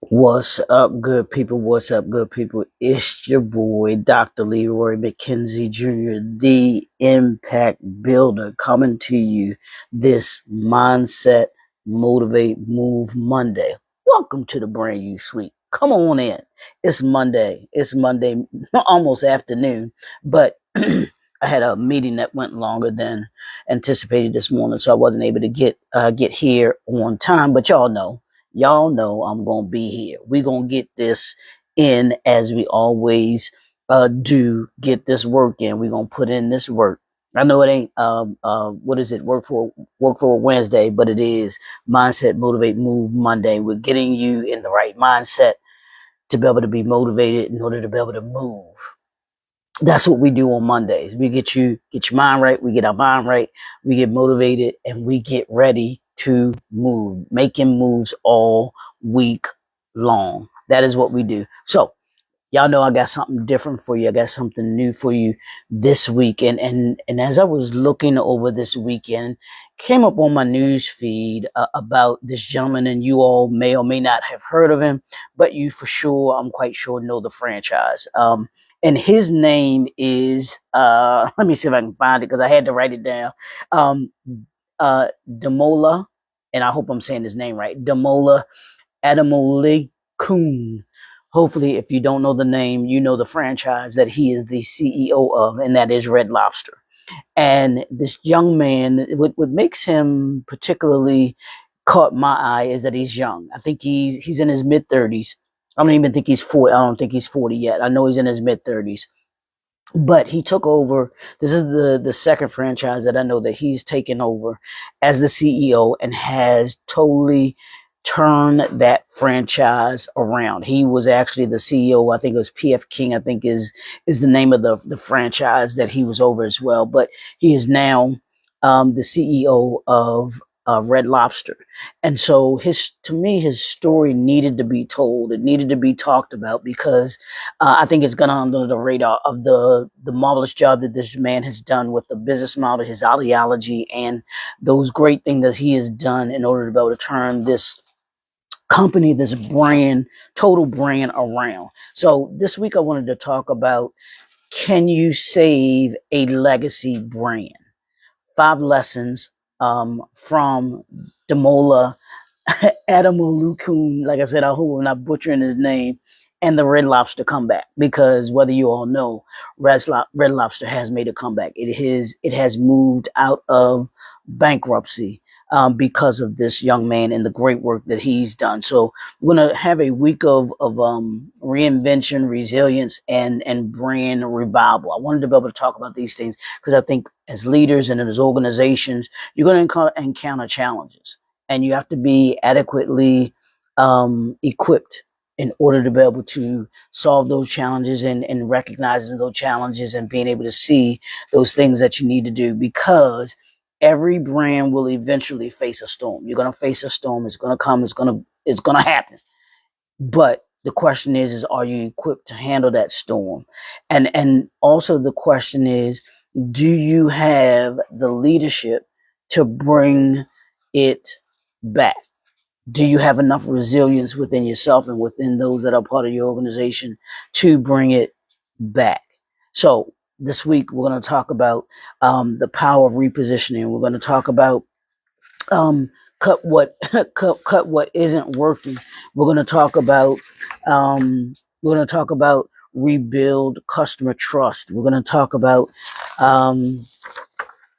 What's up, good people? What's up, good people? It's your boy, Dr. Leroy McKenzie Jr., the Impact Builder, coming to you this Mindset Motivate Move Monday. Welcome to the brand new suite. Come on in. It's Monday. It's Monday, almost afternoon, but I had a meeting that went longer than anticipated this morning, so I wasn't able to get here on time. But y'all know I'm gonna be here. We're gonna get this in as we always do. Get this work in. We're gonna put in this work. I know it ain't what is it, work for Wednesday, but it is Mindset Motivate Move Monday. We're getting you in the right mindset to be able to be motivated in order to be able to move. That's what we do on Mondays. We get your mind right, we get our mind right, we get motivated, and we get ready to move, making moves all week long. That is what we do. So y'all know I got something different for you. I got something new for you this week. And as I was looking over this weekend, came up on my news feed about this gentleman, and you all may or may not have heard of him, but you for sure, I'm quite sure, know the franchise. And his name is let me see if I can find it because I had to write it down. Um, DAMOLA, and I hope I'm saying his name right. DAMOLA ADAMOLEKUN. Hopefully, if you don't know the name, you know the franchise that he is the CEO of, and that is Red Lobster. And this young man, what makes him particularly caught my eye is that he's young. I think he's in his mid 30s. I don't even think he's 40. I don't think he's 40 yet. I know he's in his mid 30s. But he took over. This is the second franchise that I know that he's taken over as the CEO and has totally turned that franchise around. He was actually the CEO. I think it was PF King, I think is the name of the franchise that he was over as well. But he is now the CEO of Red Lobster. And so to me, his story needed to be told. It needed to be talked about because I think it's gone under the radar of the marvelous job that this man has done with the business model, his ideology, and those great things that he has done in order to be able to turn this company, this brand, total brand around. So this week I wanted to talk about, can you save a legacy brand? 5 lessons from Damola ADAMOLEKUN, like I said, I hope I'm not butchering his name, and the Red Lobster comeback. Because whether you all know, Red Lobster has made a comeback. It has moved out of bankruptcy because of this young man and the great work that he's done. So we're gonna have a week of reinvention, resilience, and brand revival. I wanted to be able to talk about these things because I think as leaders and as organizations, you're going to encounter challenges, and you have to be adequately equipped in order to be able to solve those challenges, and recognizing those challenges and being able to see those things that you need to do, because every brand will eventually face a storm. You're going to face a storm. It's going to come. It's going to happen. But the question is are you equipped to handle that storm? And also the question is, do you have the leadership to bring it back? Do you have enough resilience within yourself and within those that are part of your organization to bring it back? So this week we're going to talk about the power of repositioning. We're going to talk about um, cut what cut what isn't working. We're going to talk about um, rebuild customer trust. Um,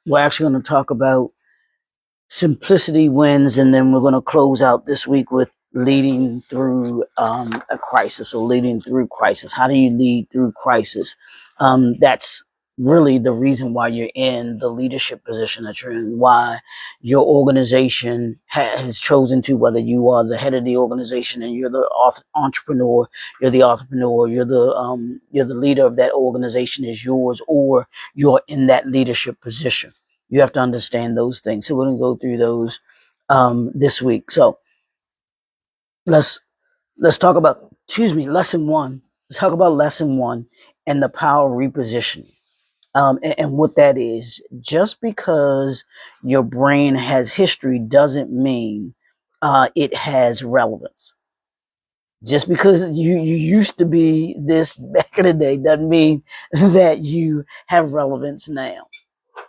we're actually going to talk about simplicity wins, and then we're going to close out this week with leading through a crisis, or leading through crisis. How do you lead through crisis? That's really the reason why you're in the leadership position that you're in, why your organization has chosen to, whether you are the head of the organization and you're the entrepreneur, you're the leader of that organization is yours, or you're in that leadership position. You have to understand those things. So we're going to go through those this week. So let's talk about, lesson one. Let's talk about lesson one and the power of repositioning. And what that is. Just because your brain has history doesn't mean it has relevance. Just because you used to be this back in the day doesn't mean that you have relevance now.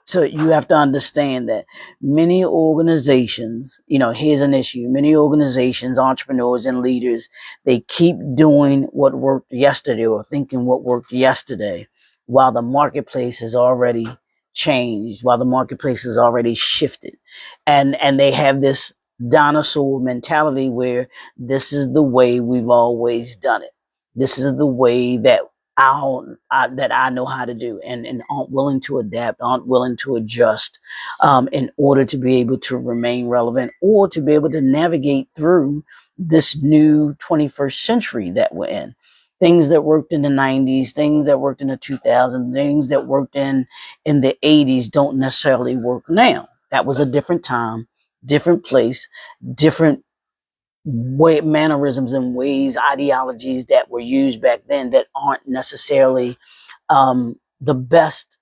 So you have to understand that many organizations, here's an issue. Many organizations, entrepreneurs and leaders, they keep doing what worked yesterday or thinking what worked yesterday while the marketplace has already changed, while the marketplace has already shifted. And they have this dinosaur mentality where this is the way we've always done it. This is the way that that I know how to do, and aren't willing to adapt, aren't willing to adjust, in order to be able to remain relevant or to be able to navigate through this new 21st century that we're in. Things that worked in the 90s, things that worked in the 2000s, things that worked in the 80s don't necessarily work now. That was a different time, different place, different mannerisms and ways, ideologies that were used back then that aren't necessarily the best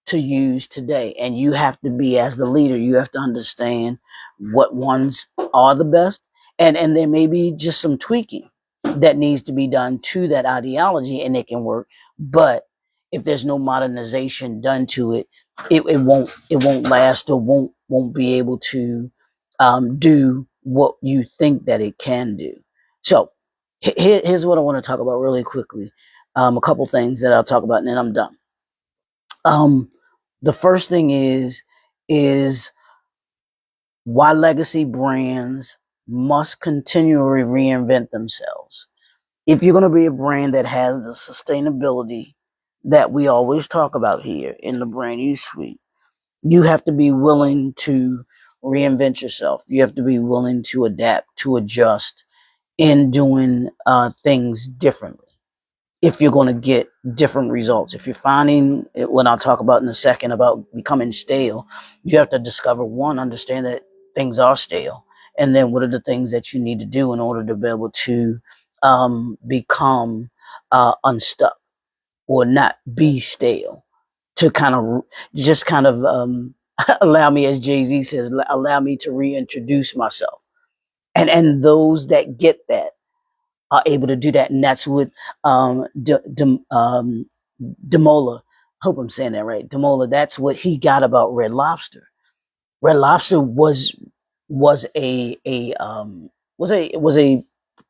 to use today. And you have to be, as the leader, you have to understand what ones are the best. And there may be just some tweaking that needs to be done to that ideology, and it can work. But if there's no modernization done to it, it won't last, or won't be able to do what you think that it can do. So here's what I want to talk about really quickly. A couple things that I'll talk about, and then I'm done. The first thing is why legacy brands must continually reinvent themselves. If you're going to be a brand that has the sustainability that we always talk about here in the Brand Use Suite, you have to be willing to reinvent yourself. You have to be willing to adapt, to adjust in doing things differently if you're going to get different results. If you're finding, what I'll talk about in a second about becoming stale, you have to discover, one, understand that things are stale, and then what are the things that you need to do in order to be able to become unstuck or not be stale, to kind of just kind of allow me, as Jay-Z says, allow me to reintroduce myself. And those that get that are able to do that, and that's what DAMOLA, hope I'm saying that right, DAMOLA, that's what he got about Red Lobster. Red Lobster was a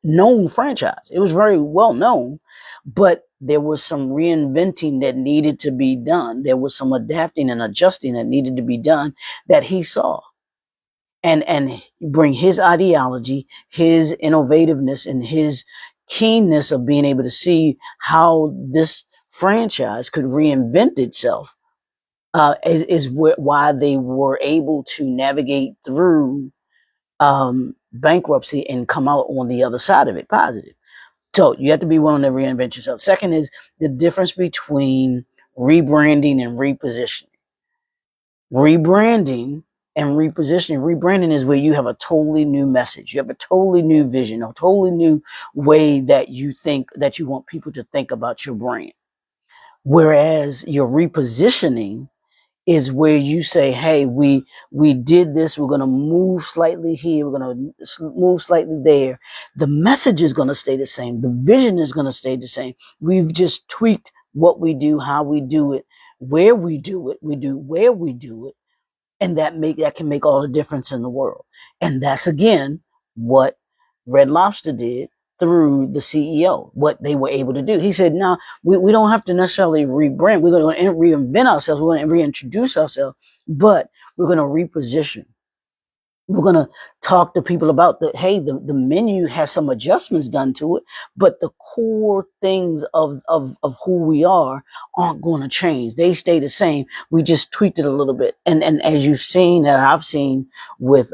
known franchise. It was very well known, but there was some reinventing that needed to be done. There was some adapting and adjusting that needed to be done that he saw, and bring his ideology, his innovativeness, and his keenness of being able to see how this franchise could reinvent itself, why they were able to navigate through bankruptcy and come out on the other side of it positive. So you have to be willing to reinvent yourself. Second is the difference between rebranding and repositioning. Rebranding and repositioning. Rebranding is where you have a totally new message. You have a totally new vision, a totally new way that you think, that you want people to think about your brand. Whereas your repositioning is where you say, hey, we did this, we're going to move slightly here, we're going to move slightly there. The message is going to stay the same. The vision is going to stay the same. We've just tweaked what we do, how we do it, where we do it, where we do it, and that can make all the difference in the world. And that's again what Red Lobster did through the CEO, what they were able to do. He said, no, we don't have to necessarily rebrand. We're going to reinvent ourselves. We're going to reintroduce ourselves, but we're going to reposition. We're going to talk to people about the menu has some adjustments done to it, but the core things of who we are aren't going to change. They stay the same. We just tweaked it a little bit. And as you've seen, and I've seen with,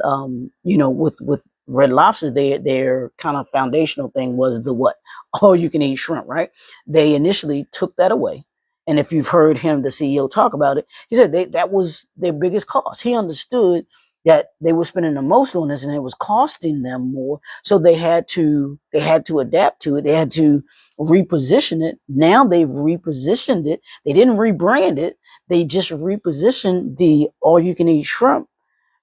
with Red Lobster, their kind of foundational thing was the what? All you can eat shrimp, right? They initially took that away. And if you've heard him, the CEO, talk about it, he said that was their biggest cost. He understood that they were spending the most on this and it was costing them more. So they had to adapt to it. They had to reposition it. Now they've repositioned it. They didn't rebrand it. They just repositioned the all you can eat shrimp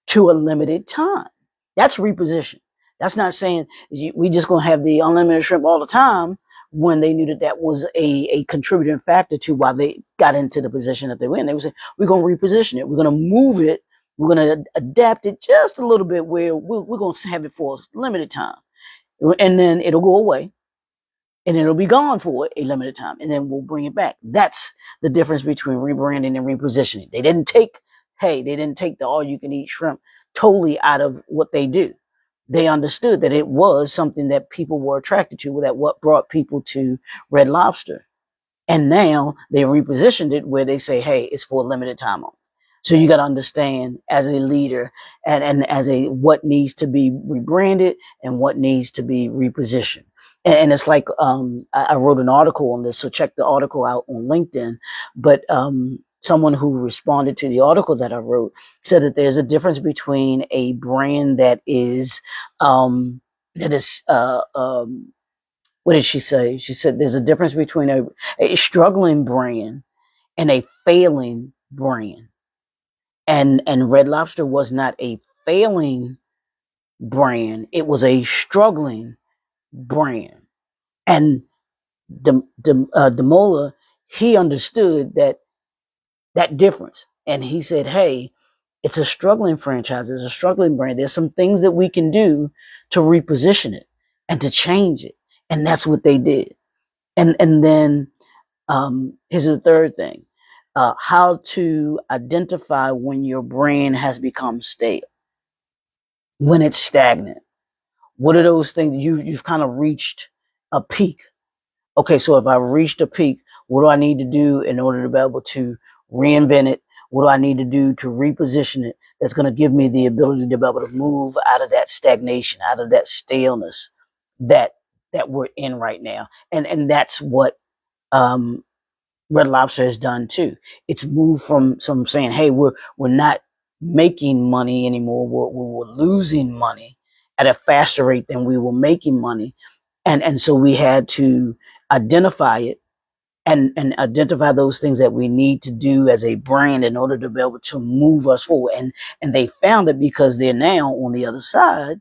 to a limited time. That's reposition. That's not saying we just going to have the unlimited shrimp all the time, when they knew that that was a contributing factor to why they got into the position that they were in. They would say, we're going to reposition it. We're going to move it. We're going to adapt it just a little bit, where we're going to have it for a limited time. And then it'll go away. And it'll be gone for a limited time. And then we'll bring it back. That's the difference between rebranding and repositioning. They didn't take the all-you-can-eat shrimp totally out of what they do. They understood that it was something that people were attracted to, that what brought people to Red Lobster. And now they repositioned it where they say, hey, it's for a limited time only. So you got to understand, as a leader, and as a, what needs to be rebranded and what needs to be repositioned. And it's like, I wrote an article on this, so check the article out on LinkedIn. But someone who responded to the article that I wrote said that there's a difference between a brand that is what did she say? She said there's a difference between a struggling brand and a failing brand. And Red Lobster was not a failing brand. It was a struggling brand. And DAMOLA, he understood that difference. And he said, hey, it's a struggling franchise. It's a struggling brand. There's some things that we can do to reposition it and to change it. And that's what they did. And then here's the third thing. How to identify when your brand has become stale, when it's stagnant. What are those things? You've kind of reached a peak. Okay, so if I reached a peak, what do I need to do in order to be able to reinvent it? What do I need to do to reposition it that's going to give me the ability to be able to move out of that stagnation, out of that staleness that we're in right now? And that's what Red Lobster has done too. It's moved from some saying, hey, we're not making money anymore. We're losing money at a faster rate than we were making money. And so we had to identify it, and identify those things that we need to do as a brand in order to be able to move us forward. And they found it because they're now on the other side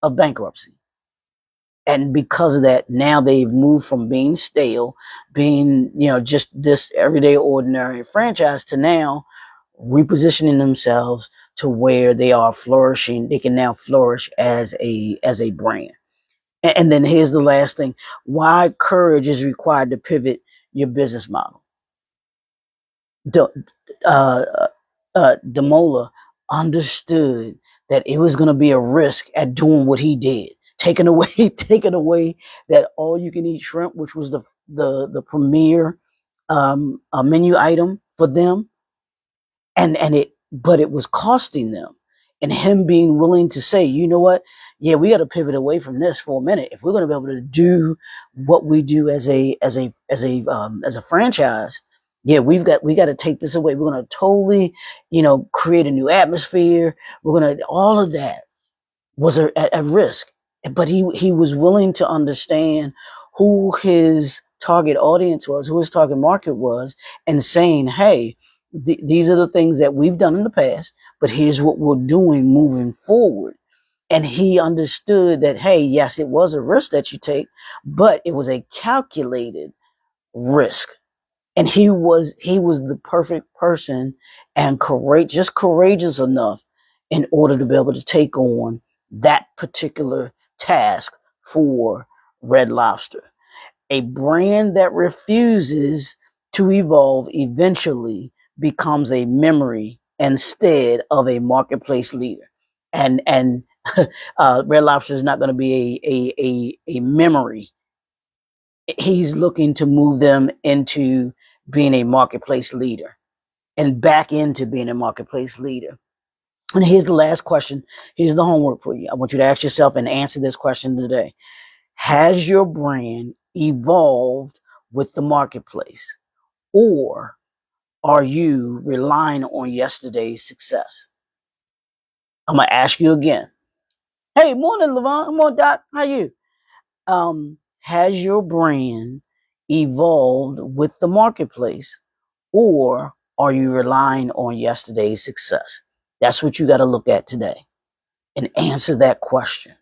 of bankruptcy. And because of that, now they've moved from being stale, being, just this everyday ordinary franchise, to now repositioning themselves to where they are flourishing. They can now flourish as a brand. And then here's the last thing: why courage is required to pivot your business model. DAMOLA understood that it was going to be a risk at doing what he did, taking away that all-you-can-eat shrimp, which was the premier menu item for them, but it was costing them. And him being willing to say, you know what, yeah, we got to pivot away from this for a minute if we're going to be able to do what we do as a franchise. Yeah, we got to take this away. We're going to totally, create a new atmosphere. We're going to, all of that was a risk, but he was willing to understand who his target audience was, who his target market was, and saying, hey, these are the things that we've done in the past, but here's what we're doing moving forward. And he understood that, hey, yes, it was a risk that you take, but it was a calculated risk. And he was the perfect person and courageous enough in order to be able to take on that particular task for Red Lobster. A brand that refuses to evolve eventually becomes a memory instead of a marketplace leader. And Red Lobster is not going to be a memory. He's looking to move them into being a marketplace leader and back into being a marketplace leader. And here's the last question. Here's the homework for you. I want you to ask yourself and answer this question today. Has your brand evolved with the marketplace, or are you relying on yesterday's success? I'm going to ask you again. Hey, morning, Levon. Come on, Doc. How you? Has your brand evolved with the marketplace, or are you relying on yesterday's success? That's what you got to look at today and answer that question.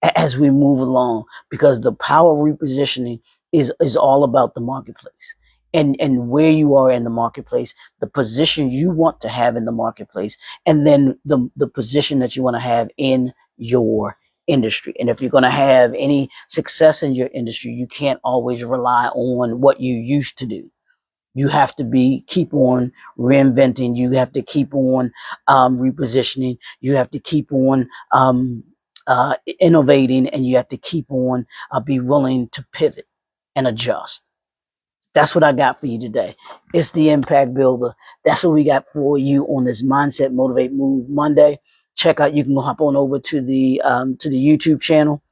as we move along, because the power of repositioning is all about the marketplace, and where you are in the marketplace, the position you want to have in the marketplace, and then the position that you want to have in your industry. And if you're going to have any success in your industry, you can't always rely on what you used to do. You have to keep on reinventing. You have to keep on repositioning. You have to keep on innovating, and you have to keep on be willing to pivot and adjust. That's what I got for you today. It's the Impact Builder. That's what we got for you on this Mindset Motivate Move Monday. Check out. You can hop on over to the YouTube channel.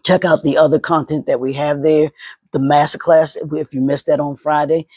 Check out the other content that we have there. The masterclass, if you missed that on Friday,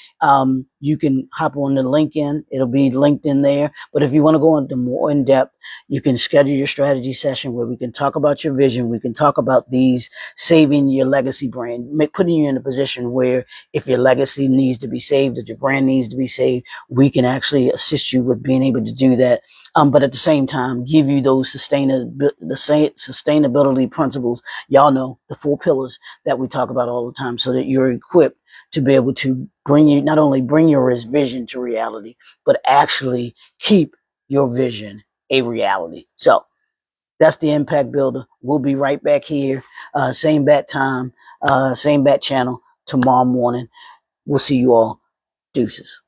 you can hop on the link in. It'll be linked in there. But if you want to go into more in depth, you can schedule your strategy session where we can talk about your vision. We can talk about these saving your legacy brand, putting you in a position where if your legacy needs to be saved, if your brand needs to be saved, we can actually assist you with being able to do that. But at the same time, give you those sustainability principles. Y'all know the 4 pillars that we talk about all the time, so that you're equipped to be able to not only bring your vision to reality, but actually keep your vision a reality. So that's the Impact Builder. We'll be right back here, same bat time, same bat channel tomorrow morning. We'll see you all. Deuces.